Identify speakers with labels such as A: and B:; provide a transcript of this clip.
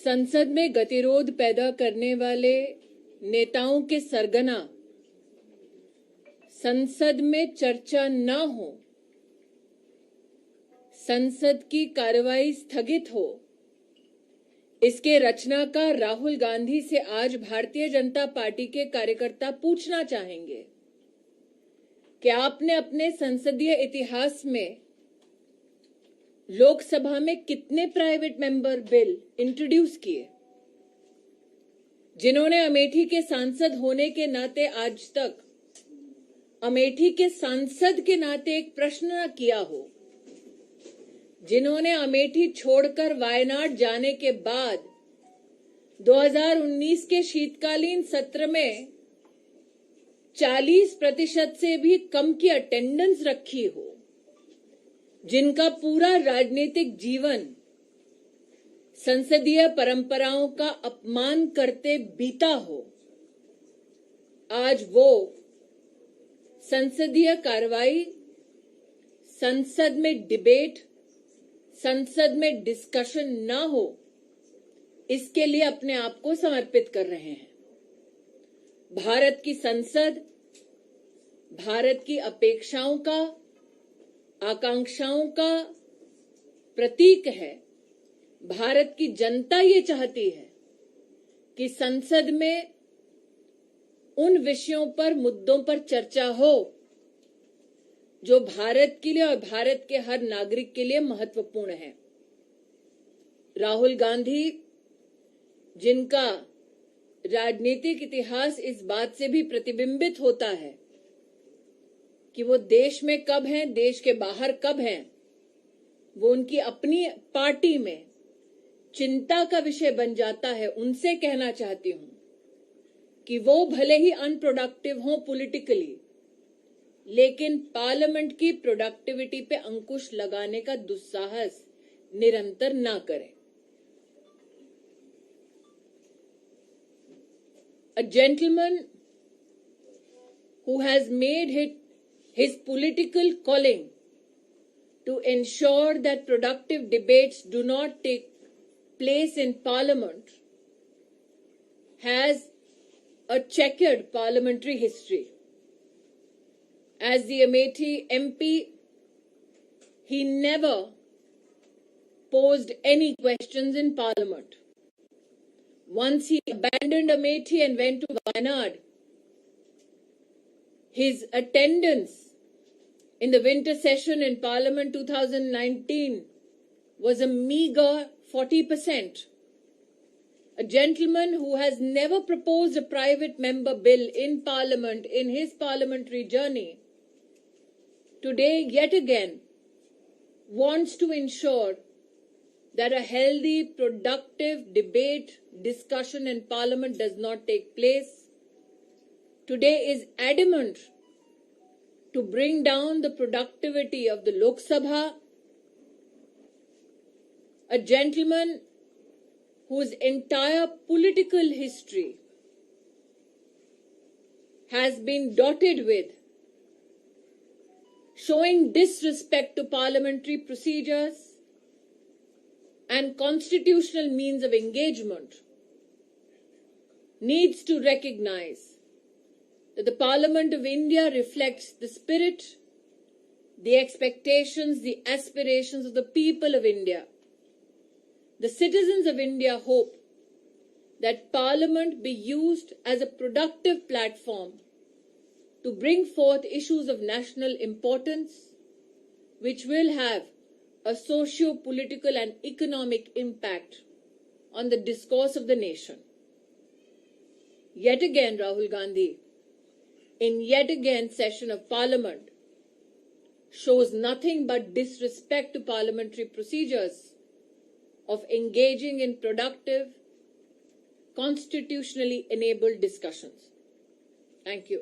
A: संसद में गतिरोध पैदा करने वाले नेताओं के सरगना संसद में चर्चा न हो, संसद की कार्रवाई स्थगित हो, इसके रचनाकार राहुल गांधी से आज भारतीय जनता पार्टी के कार्यकर्ता पूछना चाहेंगे कि आपने अपने संसदीय इतिहास में लोकसभा में कितने प्राइवेट मेंबर बिल इंट्रोड्यूस किए, जिन्होंने अमेठी के सांसद होने के नाते आज तक अमेठी के सांसद के नाते एक प्रश्न न किया हो, जिन्होंने अमेठी छोड़कर वायनाड जाने के बाद 2019 के शीतकालीन सत्र में 40% से भी कम की अटेंडेंस रखी हो, जिनका पूरा राजनीतिक जीवन संसदीय परंपराओं का अपमान करते बीता हो, आज वो संसदीय कार्रवाई, संसद में डिबेट, संसद में डिस्कशन ना हो, इसके लिए अपने आप को समर्पित कर रहे हैं। भारत की संसद भारत की अपेक्षाओं का, आकांक्षाओं का प्रतीक है। भारत की जनता ये चाहती है कि संसद में उन विषयों पर, मुद्दों पर चर्चा हो जो भारत के लिए और भारत के हर नागरिक के लिए महत्वपूर्ण है। राहुल गांधी, जिनका राजनीतिक इतिहास इस बात से भी प्रतिबिंबित होता है कि वो देश में कब हैं, देश के बाहर कब हैं, वो उनकी अपनी पार्टी में चिंता का विषय बन जाता है, उनसे कहना चाहती हूं कि वो भले ही अनप्रोडक्टिव हों पॉलिटिकली, लेकिन पार्लियामेंट की प्रोडक्टिविटी पे अंकुश लगाने का दुस्साहस निरंतर ना करें। A gentleman who has made his political calling to ensure that productive debates do not take place in Parliament has a checkered parliamentary history. As the Amethi MP, he never posed any questions in Parliament. Once he abandoned Amethi and went to Wayanad, his attendance in the winter session in Parliament 2019 was a meager 40%. A gentleman who has never proposed a private member bill in Parliament in his parliamentary journey, today yet again wants to ensure that a healthy, productive debate, discussion in Parliament does not take place. Today is adamant to bring down the productivity of the Lok Sabha. A gentleman whose entire political history has been dotted with showing disrespect to parliamentary procedures and constitutional means of engagement, needs to recognize that the Parliament of India reflects the spirit, the expectations, the aspirations of the people of India. The citizens of India hope that Parliament be used as a productive platform to bring forth issues of national importance, which will have a socio-political and economic impact on the discourse of the nation. Yet again, Rahul Gandhi, in yet again session of Parliament, shows nothing but disrespect to parliamentary procedures of engaging in productive, constitutionally enabled discussions. Thank you.